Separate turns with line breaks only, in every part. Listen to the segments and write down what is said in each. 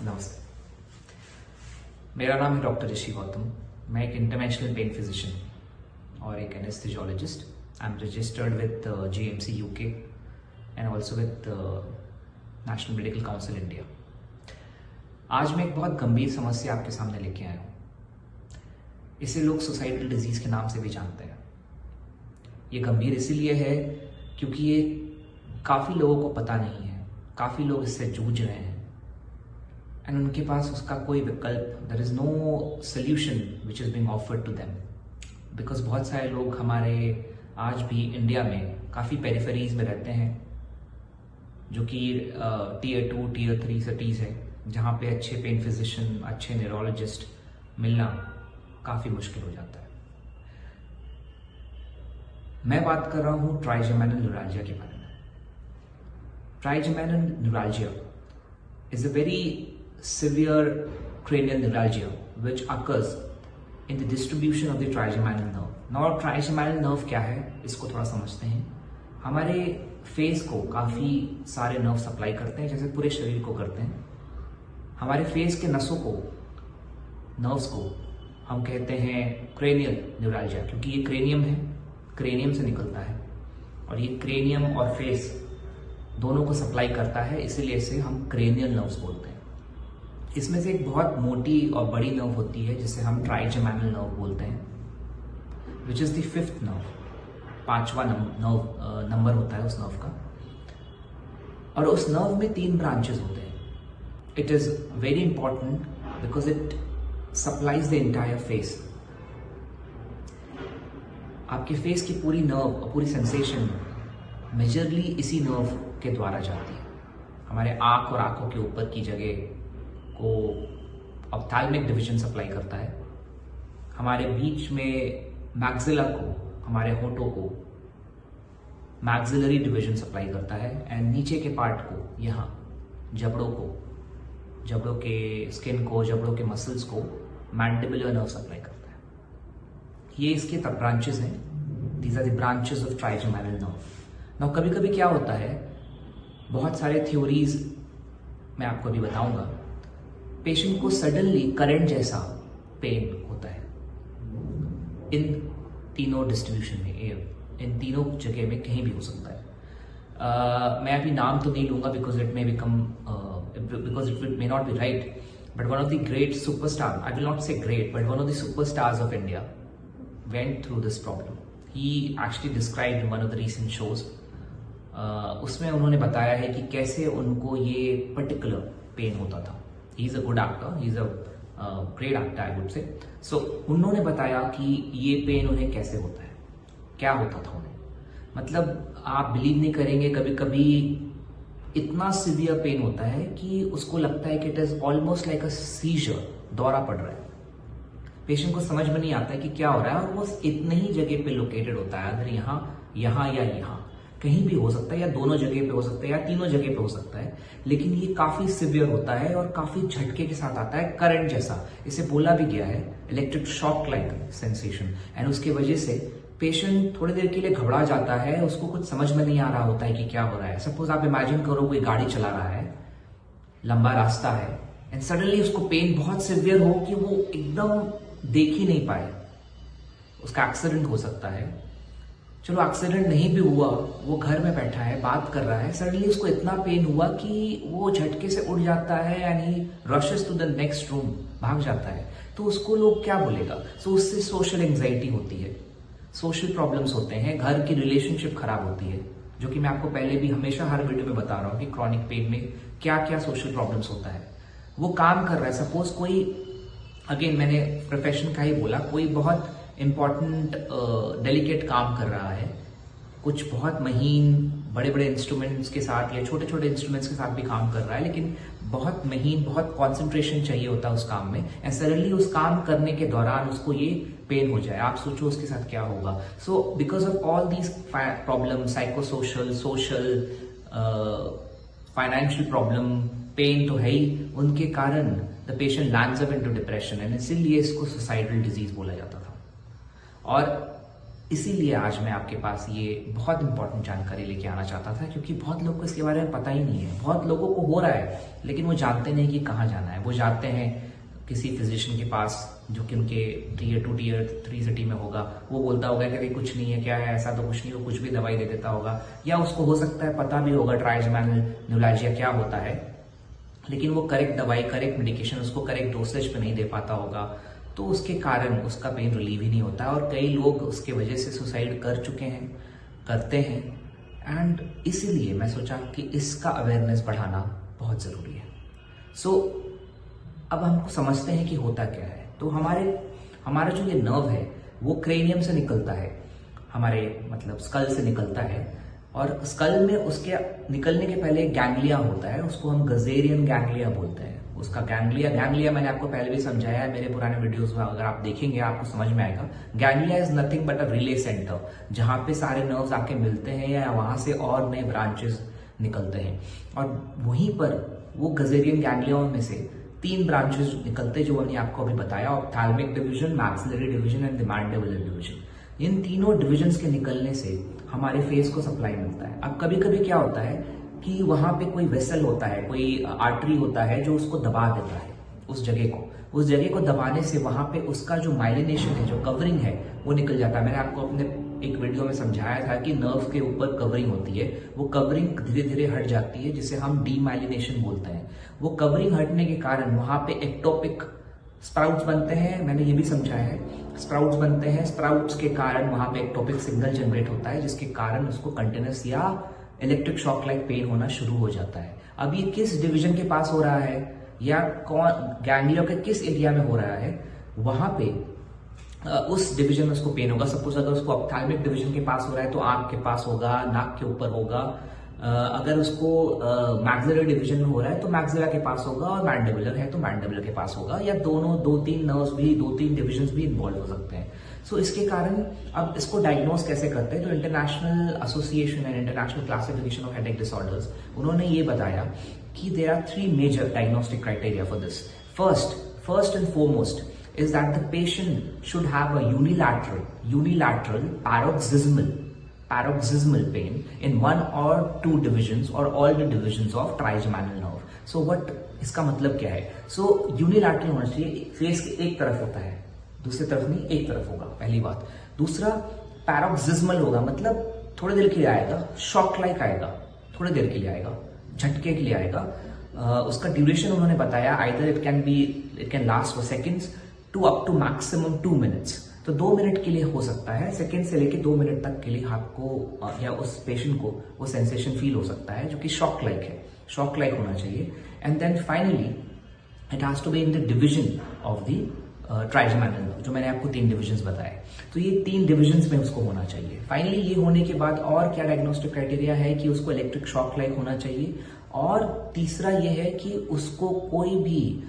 नमस्ते, मेरा नाम है डॉक्टर ऋषि गौतम। मैं एक इंटरनेशनल पेन फिजिशियन और एक anaesthesiologist. I am registered with GMC UK and also with national medical council India. आज मैं एक बहुत गंभीर समस्या आपके सामने लेके आया हूँ। इसे लोग सुसाइडल डिजीज के नाम से भी जानते हैं। ये गंभीर इसीलिए है क्योंकि ये काफ़ी लोगों को पता नहीं है, काफ़ी लोग इससे जूझ रहे हैं एंड उनके पास उसका कोई विकल्प, there is no solution which is being offered to them. Because बहुत सारे लोग हमारे आज भी इंडिया में काफ़ी पेरिफेरीज में रहते हैं, जो कि Tier 2, Tier 3 सिटीज़ है, जहाँ पे अच्छे पेन फिजिशियन, अच्छे न्यूरोलॉजिस्ट मिलना काफ़ी मुश्किल हो जाता है। मैं बात कर रहा हूँ ट्राइजेमिनल न्यूरैल्जिया के बारे में। Trigeminal neuralgia is a very severe cranial neuralgia which occurs in the distribution of the trigeminal nerve. Now, trigeminal nerve क्या है, इसको थोड़ा समझते हैं। हमारे फेस को काफ़ी सारे नर्व सप्लाई करते हैं, जैसे पूरे शरीर को करते हैं। हमारे फेस के नसों को, नर्व्स को हम कहते हैं क्रेनियल न्यूरैल्जिया, क्योंकि ये क्रेनियम है, क्रेनियम से निकलता है और ये क्रेनियम और फेस दोनों को सप्लाई करता है, इसीलिए इसे हम क्रेनियल नर्व्स बोलते हैं। इसमें से एक बहुत मोटी और बड़ी नर्व होती है जिसे हम ट्राइजेमिनल नर्व बोलते हैं, which is the 5th nerve, 5वां नंबर होता है उस नर्व का। और उस नर्व में 3 ब्रांचेस होते हैं। It is very important because it supplies the entire face. आपके फेस की पूरी नर्व, पूरी सेंसेशन मेजरली इसी नर्व के द्वारा जाती है। हमारे आंख और आंखों के ऊपर की जगह को ऑप्थैल्मिक डिवीजन सप्लाई करता है। हमारे बीच में मैक्सिला को, हमारे होठों को मैक्सिलरी डिवीजन सप्लाई करता है एंड नीचे के पार्ट को, यहाँ जबड़ों को, जबड़ों के स्किन को, जबड़ों के मसल्स को मैंडिबुलर नर्व सप्लाई करता है। ये इसके तब ब्रांचेस हैं। These are the branches of trigeminal nerve. Now कभी कभी क्या होता है, बहुत सारे थ्योरीज मैं आपको अभी बताऊंगा, पेशेंट को सडनली करंट जैसा पेन होता है इन तीनों डिस्ट्रीब्यूशन में, इन तीनों जगह में कहीं भी हो सकता है। मैं अभी नाम तो नहीं लूंगा because it may become because it may not be right, but one of the great superstar, I will not say great, but one of the superstars of India went through this problem. He actually described in one of the recent shows. उसमें उन्होंने बताया है कि कैसे उनको ये particular pain होता था। He is a good actor, he is a great actor I would say. So उन्होंने बताया कि ये पेन उन्हें कैसे होता है, क्या होता था उन्हें। मतलब आप बिलीव नहीं करेंगे, कभी कभी इतना सिवियर पेन होता है कि उसको लगता है कि it is almost like a seizure, दौरा पड़ रहा है। पेशेंट को समझ में नहीं आता है कि क्या हो रहा है और वो इतनी ही जगह पे लोकेटेड होता है, अगर यहाँ या यहाँ कहीं भी हो सकता है, या दोनों जगह पे हो सकता है, या तीनों जगह पे हो सकता है। लेकिन ये काफी सिवियर होता है और काफी झटके के साथ आता है, करंट जैसा। इसे बोला भी गया है electric shock like sensation. And उसकी वजह से पेशेंट थोड़ी देर के लिए घबरा जाता है, उसको कुछ समझ में नहीं आ रहा होता है कि क्या हो रहा है। सपोज आप इमेजिन करो कोई गाड़ी चला रहा है, लंबा रास्ता है एंड सडनली उसको पेन बहुत सिवियर हो कि वो एकदम देख ही नहीं पाए, उसका एक्सीडेंट हो सकता है। चलो एक्सीडेंट नहीं भी हुआ, वो घर में बैठा है, बात कर रहा है, सडनली उसको इतना पेन हुआ कि वो झटके से उठ जाता है and he rushes to the next room, भाग जाता है। तो उसको लोग क्या बोलेगा? सो उससे सोशल एंजाइटी होती है, सोशल प्रॉब्लम्स होते हैं, घर की रिलेशनशिप खराब होती है, जो कि मैं आपको पहले भी हमेशा हर वीडियो में बता रहा हूँ कि क्रॉनिक पेन में क्या क्या सोशल प्रॉब्लम्स होता है। वो काम कर रहा है, सपोज कोई, अगेन मैंने प्रोफेशन का ही बोला, कोई बहुत इंपॉर्टेंट डेलिकेट काम कर रहा है, कुछ बहुत महीन बड़े बड़े इंस्ट्रूमेंट्स के साथ या छोटे छोटे इंस्ट्रूमेंट्स के साथ भी काम कर रहा है, लेकिन बहुत महीन, बहुत कंसंट्रेशन चाहिए होता है उस काम में, एंड सडनली उस काम करने के दौरान उसको ये पेन हो जाए, आप सोचो उसके साथ क्या होगा। So because of all these problem, psychosocial, social, financial problem, pain तो है ही, उनके कारण the patient lands up into depression, and इसीलिए इसको सुसाइडल डिजीज बोला जाता था। और इसीलिए आज मैं आपके पास ये बहुत इंपॉर्टेंट जानकारी लेके आना चाहता था, क्योंकि बहुत लोग को इसके बारे में पता ही नहीं है। बहुत लोगों को हो रहा है लेकिन वो जानते नहीं कि कहाँ जाना है। वो जाते हैं किसी फिजिशियन के पास जो कि उनके टियर 2 टियर 3 सिटी में होगा। वो बोलता होगा कि कुछ नहीं है, क्या है, ऐसा तो कुछ नहीं, वो कुछ भी दवाई दे देता होगा, या उसको हो सकता है पता भी होगा ट्राइजेमिनल न्यूरैल्जिया क्या होता है, लेकिन वो करेक्ट दवाई, करेक्ट मेडिकेशन उसको करेक्ट डोसेज पे नहीं दे पाता होगा, तो उसके कारण उसका पेन रिलीव ही नहीं होता है। और कई लोग उसके वजह से सुसाइड कर चुके हैं, करते हैं। एंड इसीलिए मैं सोचा कि इसका अवेयरनेस बढ़ाना बहुत ज़रूरी है। सो अब हमको समझते हैं कि होता क्या है। तो हमारा जो ये नर्व है वो क्रेनियम से निकलता है, हमारे मतलब स्कल से निकलता है, और स्कल में उसके निकलने के पहले एक गैंग्लिया होता है, उसको हम गजेरियन गैंग्लिया बोलते हैं। उसका गैंग्लिया मैंने आपको पहले भी समझाया है मेरे पुराने वीडियोस में, अगर आप देखेंगे आपको समझ में आएगा। Ganglia is nothing but a relay centre, जहां पे सारे नर्व्स आके मिलते हैं या वहां से और नए ब्रांचेस निकलते हैं। और वहीं पर वो गजेरियन गैंग्लिया में से 3 ब्रांचेस निकलते हैं जो मैंने आपको अभी बताया, ophthalmic division, maxillary division and the mandibular division. इन तीनों डिविजन्स के निकलने से हमारे फेस को सप्लाई मिलता है। अब कभी कभी क्या होता है कि वहां पे कोई वेसल होता है, कोई आर्टरी होता है जो उसको दबा देता है, उस जगह को दबाने से वहां पे उसका जो माइलिनेशन है, जो कवरिंग है, वो निकल जाता है। मैंने आपको अपने एक वीडियो में समझाया था कि नर्व के ऊपर कवरिंग होती है, वो कवरिंग धीरे धीरे हट जाती है, जिसे हम डीमाइलिनेशन बोलते हैं। वो कवरिंग हटने के कारण वहां पे एक्टोपिक स्प्राउट्स बनते हैं, मैंने ये भी समझाया है, स्प्राउट्स बनते हैं। स्प्राउट्स के कारण वहां पे एक्टोपिक सिग्नल जनरेट होता है, जिसके कारण उसको कंटिन्यूस या इलेक्ट्रिक शॉक लाइक पेन होना शुरू हो जाता है। अब ये किस डिवीजन के पास हो रहा है या कौन गैंग्लिया के किस एरिया में हो रहा है, वहां पे उस डिवीजन में उसको पेन होगा। सपोज अगर उसको ऑप्थैल्मिक डिवीजन के पास हो रहा है तो आंख के पास होगा, नाक के ऊपर होगा। अगर उसको मैक्सिलरी डिवीजन में हो रहा है तो मैक्सिला के पास होगा, और मैंडिबुलर है तो मैंडिबुलर के पास होगा, या दोनों 2-3 नर्व्स भी, 2-3 डिविजन्स भी इन्वॉल्व हो सकते हैं। सो इसके कारण अब इसको डायग्नोज कैसे करते हैं, तो international association and international classification of headache disorders, उन्होंने ये बताया कि there are 3 major diagnostic criteria for this. First and foremost is that the patient should have a unilateral paroxysmal pain in 1 or 2 divisions or all the divisions of trigeminal nerve. So what इसका मतलब क्या है? So unilateral होना चाहिए, face के एक तरफ होता है, दूसरी तरफ नहीं, एक तरफ होगा, पहली बात। दूसरा paroxysmal होगा, मतलब थोड़ी देर के लिए आएगा, शॉक लाइक आएगा, थोड़ी देर के लिए आएगा, झटके के लिए आएगा। उसका ड्यूरेशन उन्होंने बताया, either it can last for seconds to up to maximum 2 minutes. तो 2 मिनट के लिए हो सकता है, सेकेंड से लेके 2 मिनट तक के लिए आपको या उस पेशेंट को वो सेंसेशन फील हो सकता है, जो कि शॉक लाइक है, शॉक लाइक होना चाहिए। And then finally it has to be in the division of the trigeminal nerve, जो मैंने आपको 3 डिविजन्स बताए। तो ये 3 डिविजन्स में उसको होना चाहिए। फाइनली ये होने के बाद और क्या डायग्नोस्टिक क्राइटेरिया है कि उसको इलेक्ट्रिक शॉक लाइक होना चाहिए, और तीसरा ये है कि उसको कोई भी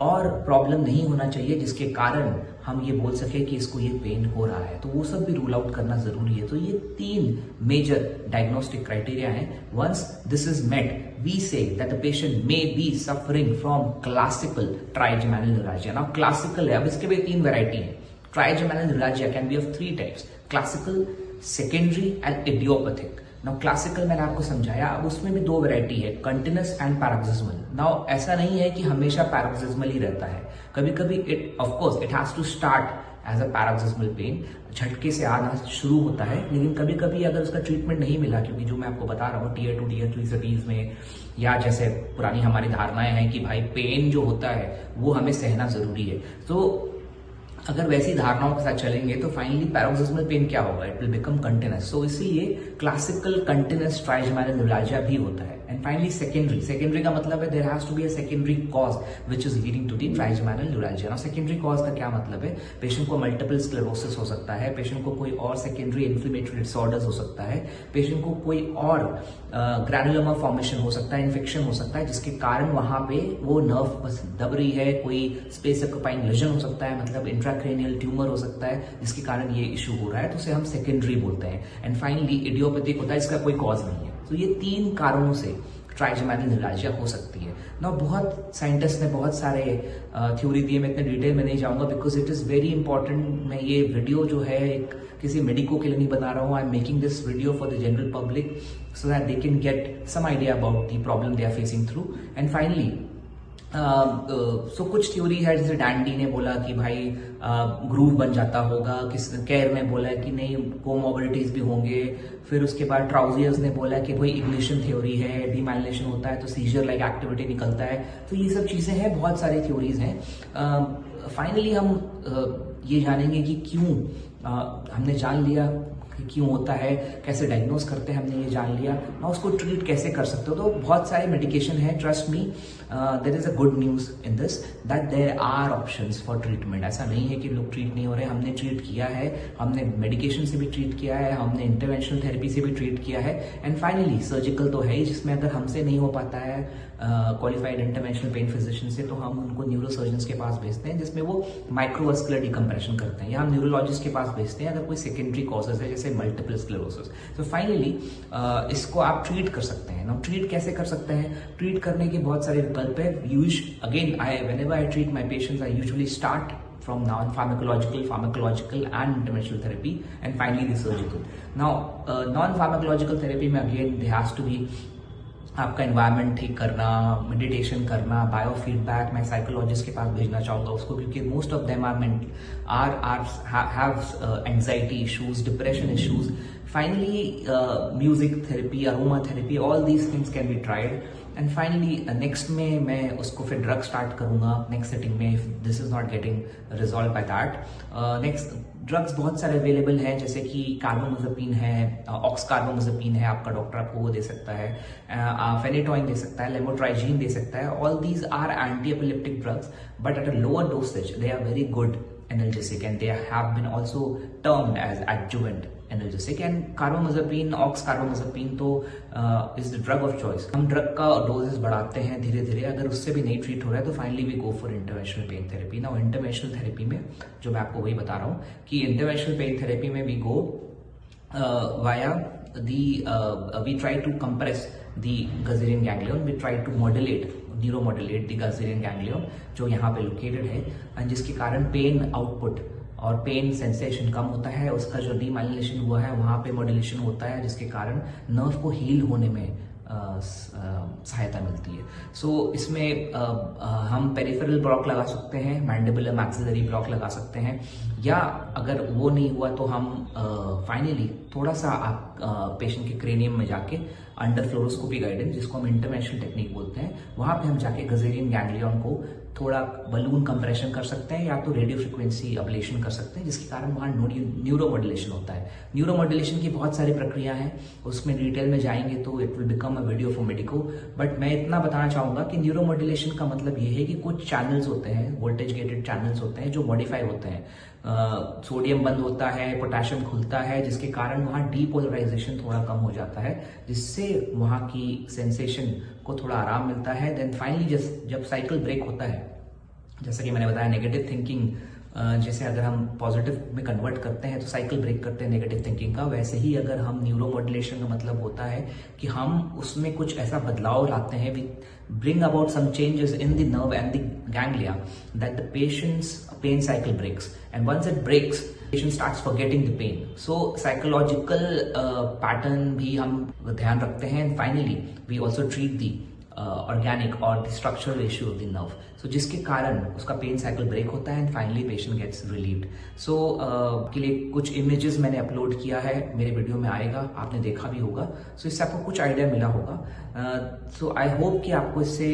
और प्रॉब्लम नहीं होना चाहिए जिसके कारण हम ये बोल सके कि इसको ये पेन हो रहा है। तो वो सब भी रूल आउट करना जरूरी है। तो ये 3 मेजर डायग्नोस्टिक क्राइटेरिया हैं। Once this is met, we say that the patient may be suffering from classical trigeminal neuralgia. Now classical है, अब इसके भी 3 वैरायटी है। Trigeminal neuralgia can be of 3 types, classical, secondary and idiopathic. Now classical मैंने आपको समझाया, अब उसमें भी 2 वैरायटी है, कंटिन्यूस एंड पैरोक्सिस्मल। नाउ ऐसा नहीं है कि हमेशा पैरोक्सिस्मल ही रहता है, कभी कभी it of course it has to start as a paroxysmal pain, झटके से आना शुरू होता है। लेकिन कभी कभी अगर उसका ट्रीटमेंट नहीं मिला, क्योंकि जो मैं आपको बता रहा हूँ टियर 2 टियर 3 सिटीज में, या जैसे पुरानी हमारी धारणाएं हैं कि भाई पेन जो होता है वो हमें सहना जरूरी है, तो अगर वैसी धारणाओं के साथ चलेंगे तो फाइनली पैरोक्सिस्मल पेन क्या होगा, इट विल बिकम कंटिन्यूस। सो इसीलिए क्लासिकल कंटिन्यूस ट्राइजेमिनल न्यूरैल्जिया भी होता है। एंड फाइनली सेकेंडरी का मतलब है there has to be a secondary cause which is leading to the trigeminal neuralgia. Now secondary cause का क्या मतलब है, पेशेंट को मल्टीपल स्क्लेरोसिस हो सकता है, पेशेंट को कोई और सेकेंडरी इन्फ्लेमेटरी डिसऑर्डर्स हो सकता है, पेशेंट को कोई और ग्रैनुलोमा फॉर्मेशन हो सकता है, इन्फेक्शन हो सकता है, जिसके कारण वहां पे वो नर्व बस दब रही है, कोई स्पेस ऑक्यूपाइंग लेजन हो सकता है, मतलब इंट्राक्रेनियल ट्यूमर हो सकता है, जिसके कारण ये इशू हो रहा है, तो उसे हम सेकेंडरी बोलते हैं। एंड फाइनली इडियोपैथिक होता है, इसका कोई कॉज नहीं है। तो ये 3 कारणों से ट्राइजेमिनल न्यूरैल्जिया हो सकती है। ना बहुत साइंटिस्ट ने बहुत सारे थ्योरी दिए, मैं इतने डिटेल में नहीं जाऊंगा because it is very important. मैं ये वीडियो जो है एक किसी मेडिको के लिए नहीं बता रहा हूँ. I am making this video for the general public so that they can get some idea about the problem they are facing through. And finally so कुछ थ्योरी है, जैसे डैंडी ने बोला कि भाई ग्रूव बन जाता होगा, किस केयर में बोला कि नहीं कोमोबिलिटीज भी होंगे. फिर उसके बाद ट्राउजियर्स ने बोला कि भाई इग्निशन थ्योरी है, डीमाइलिनेशन होता है तो सीजर लाइक एक्टिविटी निकलता है. तो ये सब चीजें हैं, बहुत सारी थ्योरीज हैं. फाइनली हम ये जानेंगे कि क्यों हमने जान लिया कि क्यों होता है, कैसे डायग्नोज करते हैं, हमने ये जान लिया ना, उसको ट्रीट कैसे कर सकते हो. तो बहुत सारे मेडिकेशन है, trust me there is a good news in this that there are options for treatment. ऐसा नहीं है कि लोग ट्रीट नहीं हो रहे, हमने ट्रीट किया है, हमने मेडिकेशन से भी ट्रीट किया है, हमने इंटरवेंशनल थेरेपी से भी ट्रीट किया है. एंड फाइनली सर्जिकल तो है ही, जिसमें अगर हमसे नहीं हो पाता है क्वालिफाइड इंटरवेंशनल पेन फिजिशियन से, तो हम उनको न्यूरोसर्जन के पास भेजते हैं, जिसमें वो माइक्रोवस्कुलर डिकम्प्रेशन करते हैं, या हम न्यूरोलॉजिस्ट के पास भेजते हैं अगर कोई सेकेंडरी कॉजेज है जैसे मल्टीपल स्क्लेरोसिस. तो फाइनली इसको आप ट्रीट कर सकते हैं ना. ट्रीट कैसे कर सकते हैं? ट्रीट करने के बहुत सारे विकल्प है. Whenever I treat my patients, I usually start from pharmacological and interventional therapy, and finally the surgical. Now, non-pharmacological therapy में again there has to be आपका एनवायरनमेंट ठीक करना, मेडिटेशन करना, बायो फीडबैक. मैं साइकोलॉजिस्ट के पास भेजना चाहूँगा उसको, क्योंकि most of them have anxiety issues, depression issues. Finally music therapy, aroma therapy, all these things can be tried. And finally next में मैं उसको फिर ड्रग स्टार्ट करूंगा नेक्स्ट सेटिंग में, if this is not getting resolve by that. Next drugs बहुत सारे available हैं, जैसे कि कार्बामोज़ेपिन है, ऑक्स कार्बामोज़ेपिन है, आपका डॉक्टर आपको वो दे सकता है, फेनेटोइन दे सकता है, लेमोट्राइजीन दे सकता है. All these are anti epileptic drugs, but at a lower dosage they are very good analgesic, and they have been also termed as adjuvant analgesic. And carbamazepine, ox carbamazepine तो is the drug of choice. हम drug का doses बढ़ाते हैं धीरे धीरे, अगर उससे भी नहीं ट्रीट हो रहा है तो finally we go for interventional pain therapy. ना इंटरवेंशनल थेरेपी में जो मैं आपको वही बता रहा हूँ कि इंटरवेंशनल पेन थेरेपी में we go via we try to compress the Gazerian ganglion, we try to neuromodulate the Gasserian ganglion जो यहाँ पे लोकेटेड है, जिसके कारण पेन आउटपुट और पेन सेंसेशन कम होता है. उसका जो डीमाइलिनेशन हुआ है वहाँ पे मॉड्यूलेशन होता है, जिसके कारण नर्व को हील होने में सहायता मिलती है. सो इसमें हम पेरिफेरल ब्लॉक लगा सकते हैं, मैंडिबुलर मैक्सिलरी ब्लॉक लगा सकते हैं, या अगर वो नहीं हुआ तो हम फाइनली थोड़ा सा आप पेशेंट के क्रेनियम में जाके अंडर फ्लोरोस्कोपी गाइडेंस, जिसको हम इंटरवेंशनल टेक्निक बोलते हैं, वहां पे हम जाके गजेरियन गैंग्लियन को थोड़ा बलून कंप्रेशन कर सकते हैं, या तो रेडियो फ्रिक्वेंसी अब्लेशन कर सकते हैं, जिसके कारण वहाँ न्यूरोमॉड्यूलेशन होता है. न्यूरोमॉड्यूलेशन की बहुत सारी प्रक्रिया हैं, उसमें डिटेल में जाएंगे तो it will become a video for medico. But मैं इतना बताना चाहूंगा कि न्यूरोमॉड्यूलेशन का मतलब ये है कि कुछ चैनल्स होते हैं, वोल्टेज गेटेड चैनल्स होते हैं जो मॉडिफाई होते हैं. सोडियम बंद होता है, पोटेशियम खुलता है, जिसके कारण वहाँ डीपोलराइजेशन थोड़ा कम हो जाता है, जिससे वहाँ की सेंसेशन को थोड़ा आराम मिलता है. देन फाइनली जब साइकिल ब्रेक होता है, जैसा कि मैंने बताया नेगेटिव थिंकिंग, जैसे अगर हम पॉजिटिव में कन्वर्ट करते हैं तो साइकिल ब्रेक करते हैं नेगेटिव थिंकिंग का, वैसे ही अगर हम न्यूरोमॉड्यूलेशन का मतलब होता है कि हम उसमें कुछ ऐसा बदलाव लाते हैं, we bring about some changes in the nerve and the ganglia that the patient's pain cycle breaks, and once it breaks patient starts forgetting the pain. So psychological pattern भी हम ध्यान रखते हैं. And finally we also treat the organic or the structural issue of the nerve, so जिसके कारण उसका pen cycle break होता है, and finally patient gets relieved. So के लिए कुछ इमेजेस मैंने अपलोड किया है, मेरे वीडियो में आएगा, आपने देखा भी होगा. सो इससे आपको कुछ आइडिया मिला होगा. सो आई होप कि आपको इससे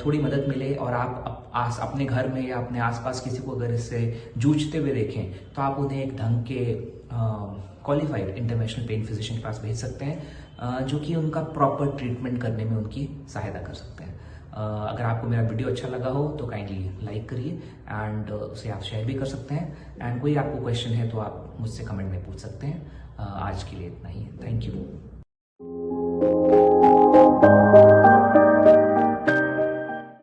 थोड़ी मदद मिले, और आप अपने घर में या अपने आसपास किसी को अगर इससे जूझते हुए देखें तो आप उन्हें एक ढंग के क्वालिफाइड इंटरवेंशनल पेन फिजिशियन के पास भेज सकते हैं, जो कि उनका प्रॉपर ट्रीटमेंट करने में उनकी सहायता कर सकते हैं. अगर आपको मेरा वीडियो अच्छा लगा हो तो काइंडली लाइक करिए, एंड उसे आप शेयर भी कर सकते हैं. एंड कोई आपको क्वेश्चन है तो आप मुझसे कमेंट में पूछ सकते हैं. आज के लिए इतना ही है. Thank you.